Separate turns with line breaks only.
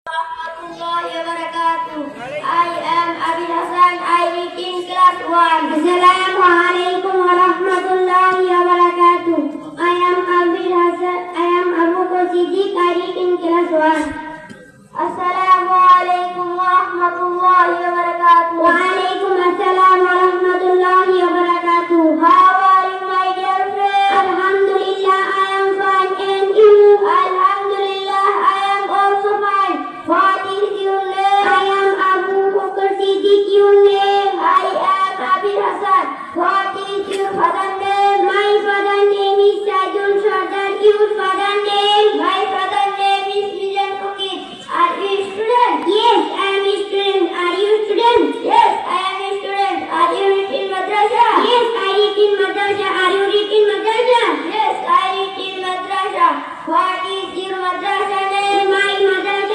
Warahmatullahi wabarakatuh. I am Abil Hasan. I read in class 1. Assalamualaikum warahmatullahi wabarakatuh. I am Abil Hasan. I am Abu Siddiq. I read in class 1. Assalamualaikum warahmatullahi wabarakatuh. Waalaikumsalam